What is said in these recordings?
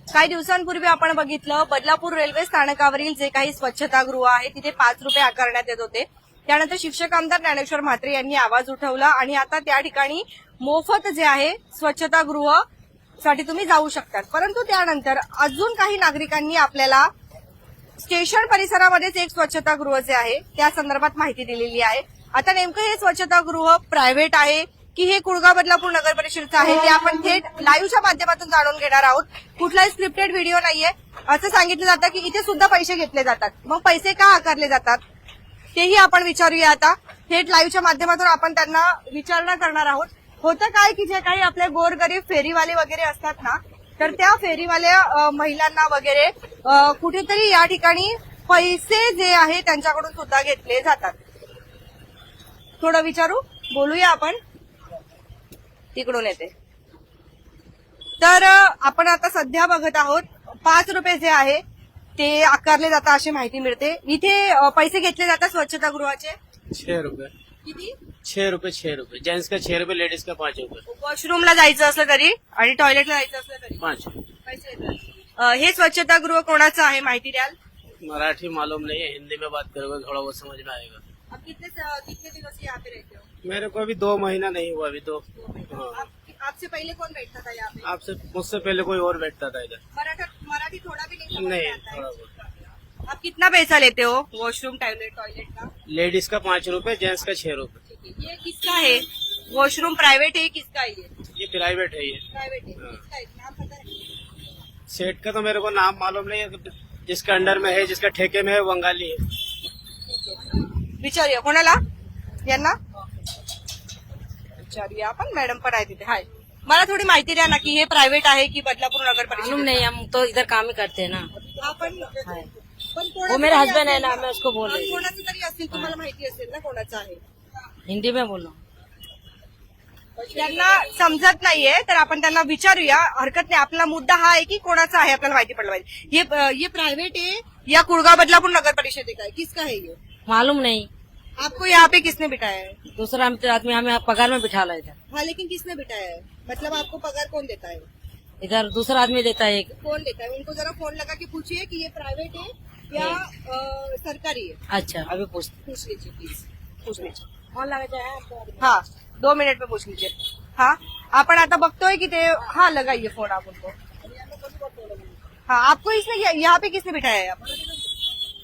काही दिवसांपूर्वी आपण बघितलं बदलापूर रेल्वे स्थानकावरील जे काही स्वच्छतागृह आहे तिथे 5 रुपये आकारण्यात येत होते. त्यानंतर शिक्षक आमदार ज्ञानेश्वर म्हात्रे यांनी आवाज उठवला आणि आता त्या ठिकाणी मोफत जे आहे स्वच्छतागृह साठी तुम्ही जाऊ शकतात. परंतु त्यानंतर अजून काही नागरिकांनी आपल्याला स्टेशन परिसरामध्येच एक स्वच्छतागृह जे आहे त्या संदर्भात माहिती दिलेली आहे. आता नेमकं हे स्वच्छतागृह प्रायव्हेट आहे की हे कुळगाव बदलापूर नगर परिषदेचं आहे ते आपण थेट लाईव्हच्या माध्यमातून जाणून घेणार आहोत. कुठलाही स्क्रिप्टेड व्हिडिओ नाहीये. असं सांगितलं जातं की इथे सुद्धा पैसे घेतले जातात. मग पैसे का आकारले जातात तेही आपण विचारूया. आता थेट लाईव्हच्या माध्यमातून आपण त्यांना विचारणा करणार आहोत. होतं काय की जे काही आपले गोरगरीब फेरीवाले वगैरे असतात ना तर त्या फेरीवाल्या महिलांना वगैरे कुठेतरी या ठिकाणी पैसे जे आहे त्यांच्याकडून सुद्धा घेतले जातात. थोडं विचारू बोलूया आपण. तिकडून येते तर आपण आता सध्या बघत आहोत 5 रुपये जे आहे ते आकारले जातात अशी माहिती मिळते. इथे पैसे घेतले जातात स्वच्छतागृहाचे 6 रुपये. किती? 6 रुपये 6 रुपये. जेंट्स का 6 रुपये, लेडीज का 5 रुपये. वॉशरूमला जायचं असलं तरी आणि टॉयलेटला जायचं असलं तरी 5. पैसे येतात. हे स्वच्छतागृह कोणाचं आहे माहिती द्याल? मराठी मालूम नहीं है, हिंदी में बात करोगे थोड़ा बहुत समझ में आएगा. आप कितने दिनों से यहाँ पे रहते हो? मेरे को अभी 2 महीना नहीं हुआ अभी तो. हाँ. आपसे पहले कौन बैठता था यहाँ पे? आपसे मुझसे पहले कोई और बैठता था इधर. मराठी थोड़ा भी नहीं समझ में नहीं, आता है? थोड़ा बहुत. आप कितना पैसा लेते हो वॉशरूम टॉयलेट का? लेडीज का 5 रुपये, जेंट्स का 6 रुपये. ये किसका है? वॉशरूम प्राइवेट है किसका है? ये प्राइवेट है ये. प्राइवेट है. हाँ. किसका है? नाम पता है? सेठ का तो मेरे को नाम मालूम नहीं है. जिसका अंडर में है, जिसका ठेके में है, बंगाली है. विचारूया कोणाला यांना विचारूया आपण. मॅडम पण आहे तिथे. हाय, मला थोडी माहिती द्या ना की हे प्रायव्हेट आहे की बदलापूर नगर मालूम परिषद? नहीं, हम तो इधर काम ही करते हैं ना. आपण पण वो मेरा हस्बैंड है ना, मैं उसको बोल रही हूँ. कोणाचं तरी असेल तुम्हाला माहिती असेल ना कोणाचं आहे. हिंदी में बोलो. त्यांना समजत नाहीये तर आपण त्यांना विचारूया. हरकत नाही. आपला मुद्दा हा आहे की कोणाचा आहे आपल्याला माहिती पडलं पाहिजे. ये प्राइवेट है या कुळगाव बदलापूर नगर परिषद का है? किसका है ये? मालूम नहीं. आपको यहाँ पे किसने बिठाया है? दूसरा आदमी हमें पगार में बिठा ला इधर. हाँ, लेकिन किसने बिठाया है? मतलब आपको पगार कौन देता है? इधर दूसरा आदमी देता है एक. कौन देता है? उनको जरा फोन लगा के पूछिए कि ये प्राइवेट है या सरकारी है. अच्छा, अभी पूछ पूछ लीजिए प्लीज. पूछ लीजिए. फोन लगा जाए. हाँ, 2 मिनट में पूछ लीजिए. हाँ, आपण आता बघतोय की ते. हाँ, लगाइए फोन आप उनको. हाँ, आपको इसने यहाँ पे किसने बिठाया है? आप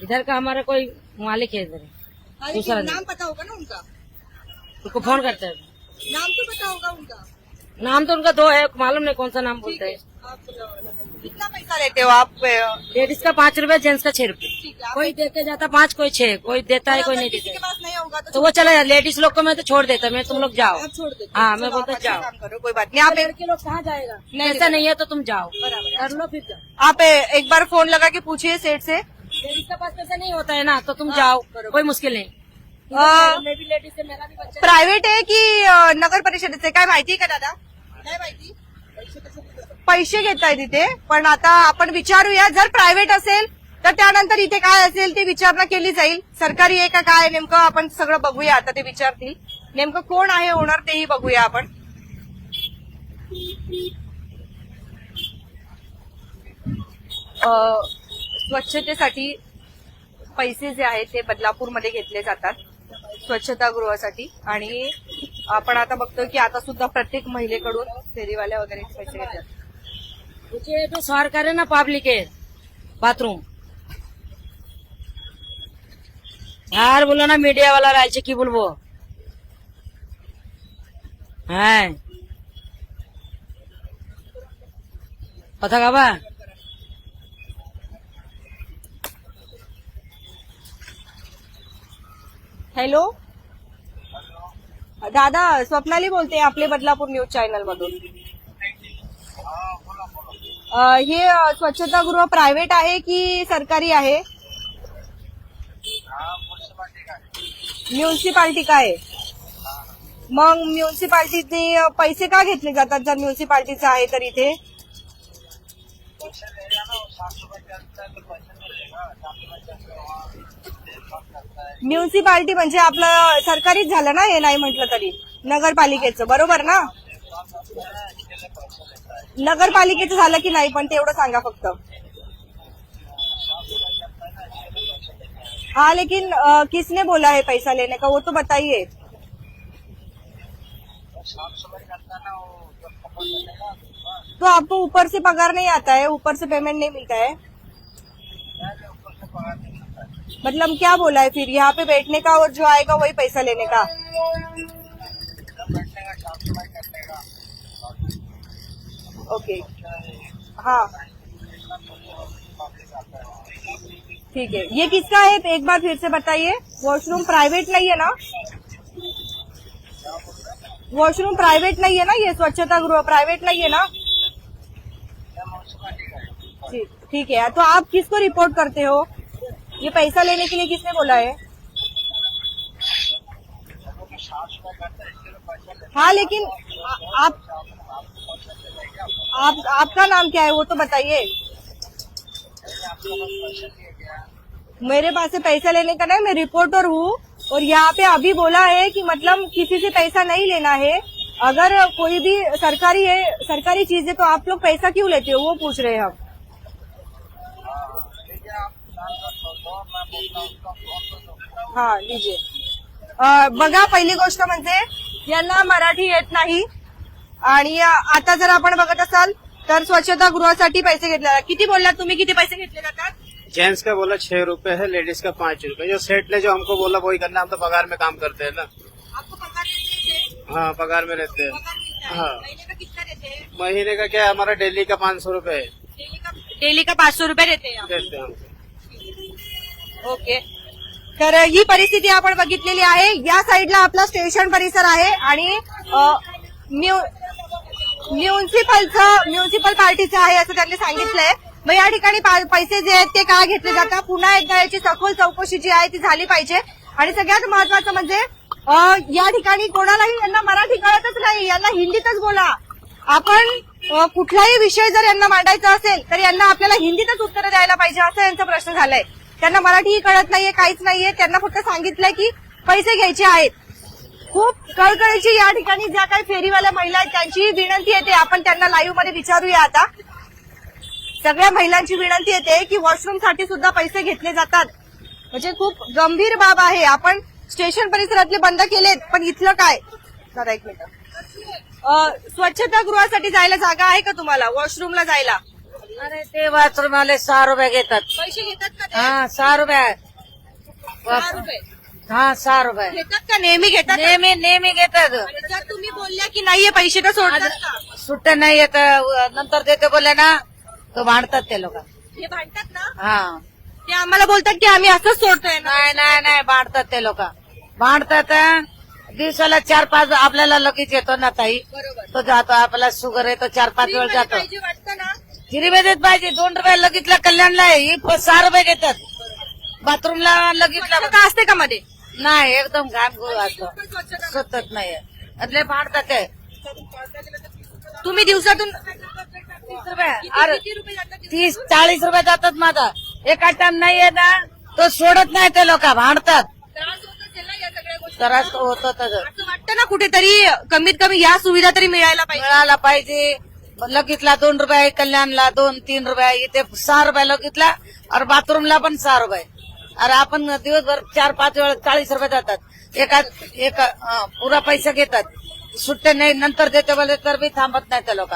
इधर का हमारा कोई मालिक है इधर. हाँ, दूसरा लेकिन नहीं. नाम पता होगा ना उनका? उनको फोन करते हैं. नाम तो पता होगा उनका. नाम तो उनका 2 है, मालूम नहीं कौन सा नाम ठीक बोलते है. हैं. आप कितना पैसा लेते हो आप? लेडीज का 5 रुपए, जेंट्स का 6 रुपए. ठीक है. कोई देके जाता 5, कोई 6, कोई देता है कोई नहीं किसी के देता है. पास नहीं होगा तो वो चला जाता. लेडीज लोग को मैं तो छोड़ देता, मैं तुम लोग जाओ. आप छोड़ देते. हाँ, मैं चलो, बोलता आप अच्छा जाओ. काम करो, कोई बात नहीं. आप लड़के लोग कहाँ जाएगा? नहीं, ऐसा नहीं है तो तुम जाओ. बराबर. कर लो फिर जाओ. आप एक बार फोन लगा के पूछिए सेठ से. लेडीज के पास पैसा नहीं होता है ना, तो तुम हाँ, जाओ. बरोबर. कोई मुश्किल नहीं. अ, मैं भी लेडीज से, मेरा भी बच्चा. प्रायव्हेट आहे की नगर परिषदेचे काय माहिती का दादा? नाही माहिती. पैसे घेताय तिथे. पण आता आपण विचारूया. जर प्रायव्हेट असेल तर त्यानंतर इथे काय असेल ते विचारणा केली जाईल. सरकारी आहे का काय नेमकं आपण सगळं बघूया. आता ते विचारतील. नेमकं कोण आहे ओनर तेही बघूया आपण. स्वच्छतेसाठी पैसे जे आहेत ते बदलापूरमध्ये घेतले जातात स्वच्छतागृहासाठी. आणि आपण आता बघतो की आता सुद्धा प्रत्येक महिलेकडून फेरीवाल्या वगैरे पैसे घेतात. मुझे तो सरकार है ना, पब्लिक है बाथरूम. यार बोलो ना, मीडिया वाला राज्य की बोलबो. হ্যাঁ, কথা কাবা. हॅलो दादा, स्वप्नाली बोलते आपले बदलापूर न्यूज चॅनल मधून. हे स्वच्छतागृह प्रायव्हेट आहे की सरकारी आहे? म्युन्सिपाल्टी का आहे? मग म्युन्सिपाल्टीचे पैसे का घेतले जातात जर म्युन्सिपाल्टीचं आहे तर इथे? म्युन्सिपाल्टी म्हणजे आपलं सरकारीच झालं ना हे, नाही म्हटलं तरी नगरपालिकेचं, बरोबर ना? नगरपालिकेचं झालं की नाही पण तेवढं सांगा फक्त. हाँ लेकिन किसने बोला है पैसा लेने का वो तो बताइए. तो आपको ऊपर से पगार नहीं आता है, ऊपर से पेमेंट नहीं मिलता है? मतलब क्या बोला है फिर, यहाँ पे बैठने का और जो आएगा वही पैसा लेने का? ओके हाँ ठीक है. ये किसका है एक बार फिर से बताइए. वॉशरूम प्राइवेट नहीं है ना? वॉशरूम प्राइवेट नहीं है ना? ये स्वच्छता गृह प्राइवेट नहीं है ना? ठीक है. तो आप किसको रिपोर्ट करते हो? ये पैसा लेने के लिए किसने बोला है? हाँ लेकिन आपका नाम क्या है वो तो बताइए. मेरे पास से पैसा लेने का नहीं, मैं रिपोर्टर हूँ और यहाँ पे अभी बोला है कि मतलब किसी से पैसा नहीं लेना है. अगर कोई भी सरकारी है, सरकारी चीज है तो आप लोग पैसा क्यों लेते हो वो पूछ रहे हैं हम. हाँ लीजिए. बघा पहिली गोष्ट म्हणजे यांना मराठी येत नाही आणि आता जर आपण बघत असाल तर स्वच्छता गृहासाठी पैसे घेतले जातात. किती बोललात तुम्ही, किती पैसे घेतले जातात? जेंट्स का बोला 6 रुपए है, लेडीज का 5 रुपए. जो सेठ ने जो हमको बोला वही करना. हम तो पगार में काम करते हैं ना. आपको पगार देते हैं? हाँ पगार में रहते हैं. पगार मिलता है. हाँ. महीने का कितना देते हैं? महीने का क्या है, हमारा डेली का 500 रुपए है. डेली का 500 रुपये देते हैं आप. देते हैं हम. ओके. तर ही परिस्थिती आपण बघितलेली आहे. या साईडला आपला स्टेशन परिसर आहे आणि म्युन्सिपल पार्टीचं आहे असं त्यांनी सांगितलंय. मग या ठिकाणी पैसे जे आहेत ते का घेतले जातात, पुन्हा एकदा याची सखोल चौकशी जी आहे ती झाली पाहिजे. आणि सगळ्यात महत्वाचं म्हणजे या ठिकाणी कोणालाही यांना मराठी कळतच नाही, यांना हिंदीतच बोला. आपण कुठलाही विषय जर यांना मांडायचा असेल तर यांना आपल्याला हिंदीतच उत्तर द्यायला पाहिजे असा यांचा प्रश्न झालाय. त्यांना मराठीही कळत नाहीये, काहीच नाहीये. त्यांना फक्त सांगितलंय की पैसे घ्यायचे आहेत. खूप कळकळीची या ठिकाणी ज्या काही फेरीवाल्या महिला आहेत त्यांची विनंती येते. आपण त्यांना लाईव्ह मध्ये विचारूया आता. सगळ्या महिलांची विनंती येते की वॉशरूमसाठी सुद्धा पैसे घेतले जातात. म्हणजे खूप गंभीर बाब आहे. आपण स्टेशन परिसरातले बंद केलेत पण इथलं काय? दादा एक मिनिट. स्वच्छता गृहासाठी जायला जागा आहे का तुम्हाला, वॉशरूमला जायला? अरे ते बाथरूम वाले 6 रुपये घेतात. पैसे घेतात का ते? हाँ 6 रुपये. 6 रुपये हाँ 6 रुपये घेतात का? नेहमी घेतात? नेहमी घेतात. आणि जर तुम्ही बोलल्या की नाहीये पैसे तर सोडतात का? सुट्ट्या नाही येत, नंतर देते बोलले ना तो भांडतात ते लोक. हे भांडतात ना? हा ते आम्हाला बोलतात की आम्ही असंच सोडतोय ना. नाही भांडतात ते लोक. भांडतात. दिवसाला 4-5 आपल्याला लगेच येतो ना ताई, बरोबर. तो जातो. आपल्याला शुगर आहे तो 4-5 वेळ जातो. पाहिजे वाटतं ना. हिरवे देत पाहिजे. 2 रुपये लगीतला कल्याणला आहे, ही 6 रुपये घेतात. बाथरूमला लगीतला स्वच्छता असते का मध्ये? नाही, एकदम घाण गुळ असतो, स्वच्छता स्वतःच नाही. એટલે भांडतात ते. तुम्ही दिवसातून 30 रुपये. अरे किती रुपये जातात? 30-40 रुपये जातात माझा. एका टाइम नाही आहे ना तो सोडत नाही. ते लोक भांडतात. त्रास होत असेल ना या सगळ्या गोष्टी? त्रास होतो. असं वाटतं ना कुठेतरी कमीत कमी या सुविधा तरी मिळायला पाहिजे. मिळाला पाहिजे. लगीतला 2 रुपये, कल्याणला 2-3 रुपये, इथे 6 रुपये लगीतला. और बाथरूमला पण 6 रुपये. अरे आपण दिवसभर 4-5 वेळ 40 रुपये जातात. एका पुरा पैसा घेतात. सुट्टे नाही नंतर देते बोले तर बी थांबत नाही ते लोक.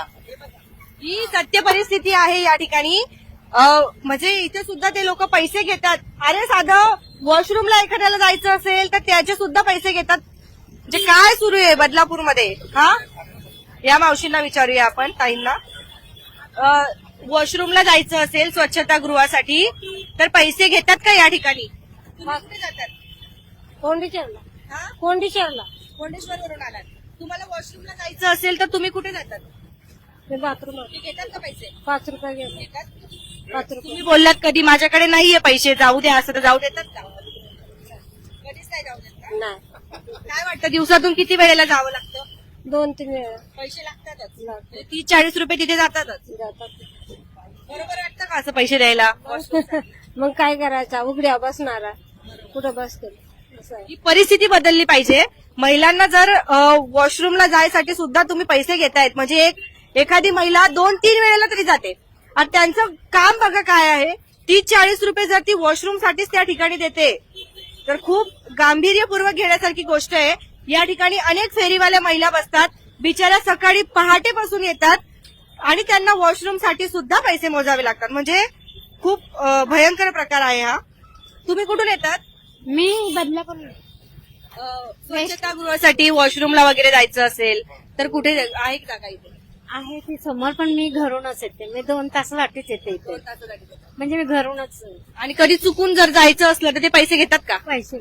ही सत्य परिस्थिती आहे या ठिकाणी. म्हणजे इथे सुद्धा ते लोक पैसे घेतात. अरे साधं वॉशरूमला एखाद्याला जायचं असेल तर त्याचे सुद्धा पैसे घेतात. म्हणजे काय सुरू आहे बदलापूरमध्ये? हा या मावशींना विचारूया आपण, ताईंना. वॉशरूमला जायचं असेल स्वच्छता गृहासाठी तर पैसे घेतात का या ठिकाणी? तुम्ही कुठे जातात? कोंडीचरला. हा? कोंडीचरला. कोंडेश्वरवरून आलात. तुम्हाला वॉशरूमला जायचं असेल तर तुम्ही कुठे जातात? बाथरूम ते घेतात का पैसे? 5 रुपये घेतात. घेतात. 5 रुपये. तुम्ही बोललात कधी माझ्याकडे नाहीये पैसे, जाऊ द्या, असं तर जाऊ देतात का? कधीच नाही जाऊ देत का? नाही. काय वाटतं दिवसातून किती वेळेला जावं लागतं? 2-3 वेळा पैसे लागतातच. 30-40 रुपये तिथे जातातच. जातात. बरोबर वाटतं का असं पैसे द्यायला? मग काय करायचा, उघड्या बसणारा कुठं बसतो असं आहे. ही परिस्थिती बदलली पाहिजे. महिलांना जर वॉशरूमला जायसाठी सुद्धा तुम्ही पैसे घेतायत म्हणजे एखादी महिला 2-3 वेळेला तरी जाते आणि त्यांचं काम बघा काय आहे. 30-40 रुपये जर ती वॉशरूम साठीच त्या ठिकाणी देते तर खूप गांभीर्यपूर्वक घेण्यासारखी गोष्ट आहे. या ठिकाणी अनेक फेरीवाल्या महिला बसतात, बिचाऱ्या सकाळी पहाटेपासून येतात आणि त्यांना वॉशरूम साठी सुद्धा पैसे मोजावे लागतात. म्हणजे खूप भयंकर प्रकार आहे हा. तुम्ही कुठून येतात? मी बदलापूर स्वच्छतागृहासाठी वॉशरूमला वगैरे जायचं असेल तर कुठे आहे का काही? आहे ती समोर, पण मी घरूनच येते. मी 2 तासासाठीच येते इथे, म्हणजे मी घरूनच आणि कधी चुकून जर जायचं असलं तर ते पैसे घेतात का? पैसे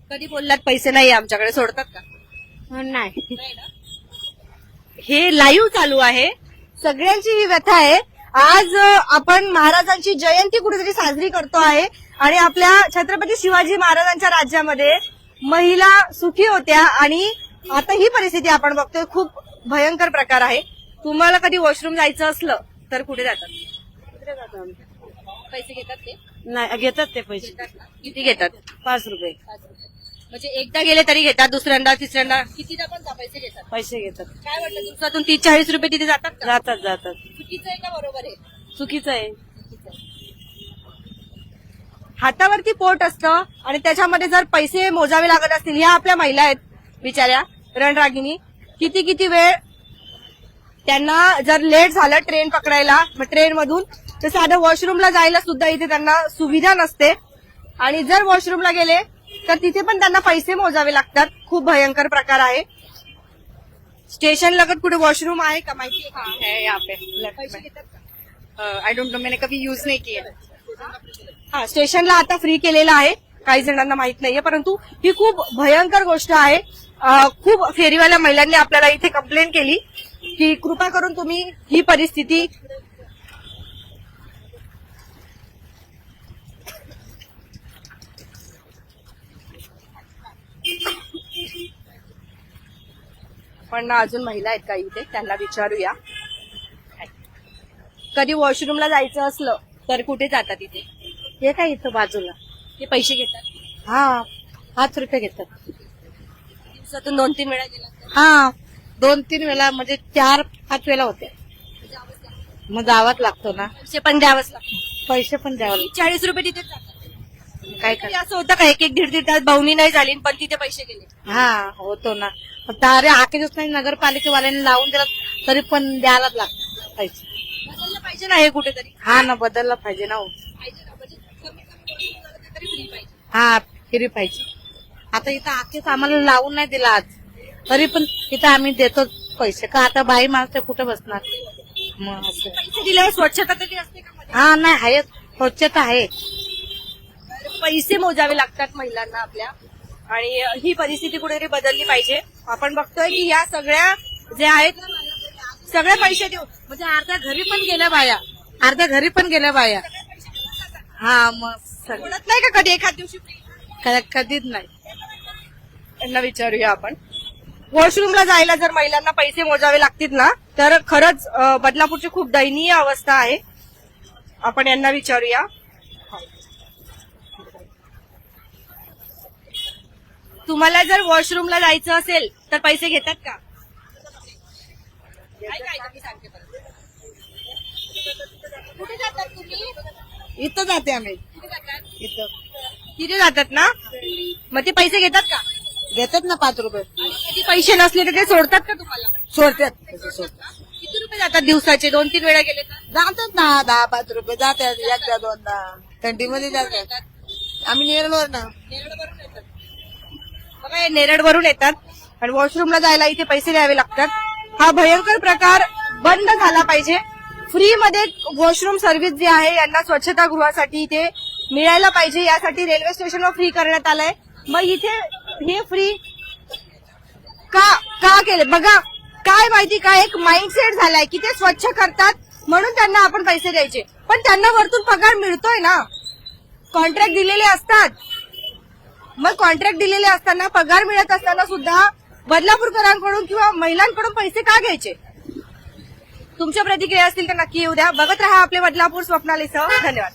कधी बोललात पैसे नाही आमच्याकडे, सोडतात का? नाही. हे लाईव्ह चालू आहे. सगळ्यांची ही व्यथा आहे. आज आपण महाराजांची जयंती कुठेतरी साजरी करतो आहे आणि आपल्या छत्रपती शिवाजी महाराजांच्या राज्यामध्ये महिला सुखी होत्या आणि आता ही परिस्थिती आपण बघतोय. खूप भयंकर प्रकार आहे. तुम्हाला कधी वॉशरूम जायचं असलं तर कुठे जातात? पैसे घेतात ते? नाही घेतात ते पैसे. किती घेतात? 5 रुपये म्हणजे एकदा गेले तरी घेतात, दुसऱ्यांदा तिसऱ्यांदा कितीदा पण पैसे घेतात? पैसे घेतात. काय वाटतं, दिवसातून 30-40 रुपये तिथे जातात का? जातात. चुकीचं आहे का बरोबर आहे? चुकीचं आहे. हातावरती पोट असतं आणि त्याच्यामध्ये जर पैसे मोजावे लागत असतील, ह्या आपल्या महिला आहेत बिचाऱ्या रणरागिणी. किती वेळ त्यांना जर लेट झालं ट्रेन पकडायला, मग ट्रेन मधून तर साधं वॉशरूमला जायला सुद्धा इथे त्यांना सुविधा नसते आणि जर वॉशरूमला गेले तर तिथे पण त्यांना पैसे मोजावे लागतात. खूप भयंकर प्रकार आहे. स्टेशन लगत कुठे वॉशरूम आहे का माहिती है यहाँ पे पैसे घेतात का? I don't know, Maine Kabhi use नहीं किया. हा, स्टेशनला आता फ्री केलेलं आहे. काही जणांना माहित नाहीये, परंतु ही खूप भयंकर गोष्ट आहे. खूप फेरीवाल्या महिलांनी आपल्याला इथे कंप्लेंट केली की कृपा करून तुम्ही ही परिस्थिती पण अजून महिला आहेत का इथे, त्यांना विचारूया. कधी वॉशरूमला जायचं असलं तर कुठे जातात इथे? हे काय इथं बाजूला. ते पैसे घेतात? हा 5 रुपये घेतात. दिवसातून 2-3 वेळा गेला तर? हा 2-3 वेळा, म्हणजे 4-5 वेळा होते. मग जावंच लागतो ना. पैसे पण द्यावंच लागतं. पैसे पण द्यावं लागतं. 40 रुपये तिथे जातात. काय कधी असं होतं का 1-1, 1.5 तास भावनी नाही झाली पण तिथे पैसे गेले? हा होतो ना. फक्त अरे आखेच नाही, नगरपालिकेवाल्यांनी लावून दिला तरी पण द्यायलाच लागतं पैसे. बदललं पाहिजे ना हे कुठेतरी. हा ना, बदलला पाहिजे ना. पाहिजे ना, म्हणजे कमी वस्तू तरी फ्री पाहिजे. हा फ्री पाहिजे. आता इथं आखेच आम्हाला लावून नाही दिला आज, तरी पण इथं आम्ही देतो पैसे. का आता बाई माणसं कुठे बसणार मग असं. पैसे दिल्यावर स्वच्छता तरी असते का मध्ये? हा नाही आहे, स्वच्छता आहे. पैसे मोजावे लागतात महिलांना आपल्या आणि ही परिस्थिती कुठेतरी बदलली पाहिजे. आपण बघतोय की या सगळ्या जे आहेत सगळे पैसे देऊ, म्हणजे अर्ध्या घरी पण गेल्या बाया, अर्ध्या घरी पण गेल्या बाया. हा मग सगळं बोलत नाही का कधी एखाद दिवशी free? कधीच नाही. त्यांना विचारूया आपण. वॉशरूमला जायला जर महिलांना पैसे मोजावे लागतील ना तर खरंच बदलापूरची खूप दयनीय अवस्था आहे. आपण यांना विचारूया. तुम्हाला जर वॉशरूमला जायचं असेल तर पैसे घेतात का? कुठे जातात तुम्ही? इथं जाते आम्ही. कुठे जातात? इथं तिथे जातात ना, मग ते पैसे घेतात का? घेतात ना 5 रुपये. कधी पैसे नसले तर ते सोडतात का तुम्हाला? सोडतात. किती रुपये जातात दिवसाचे? 2-3 वेळा गेले तर? जातात ना 10-5 रुपये जातात. एकदा 2दा थंडीमध्ये जातात. आम्ही नेरळवर ना. नेरळवरून येतात. बघा हे नेरळवरून येतात आणि वॉशरूमला जायला इथे पैसे द्यावे लागतात. हा भयंकर प्रकार बंद झाला पाहिजे. फ्री मध्ये वॉशरूम सर्व्हिस जी आहे यांना स्वच्छतागृहासाठी इथे मिळायला पाहिजे. यासाठी रेल्वे स्टेशनवर फ्री करण्यात आलंय. मग इथे हे फ्री का केले? बघा काय माहिती का, एक माइंडसेट झालाय की ते स्वच्छ करतात म्हणून त्यांना आपण पैसे द्यायचे, पण त्यांना वरतून पगार मिळतोय ना. कॉन्ट्रॅक्ट दिलेले असतात. मग कॉन्ट्रॅक्ट दिलेले असताना पगार मिळत असताना सुद्धा बदलापूरकरांकडून किंवा महिलांकडून पैसे का घ्यायचे? तुमच्या प्रतिक्रिया असतील तर नक्की येऊ द्या. बघत राहा आपले बदलापूर स्वप्नालीसह. धन्यवाद.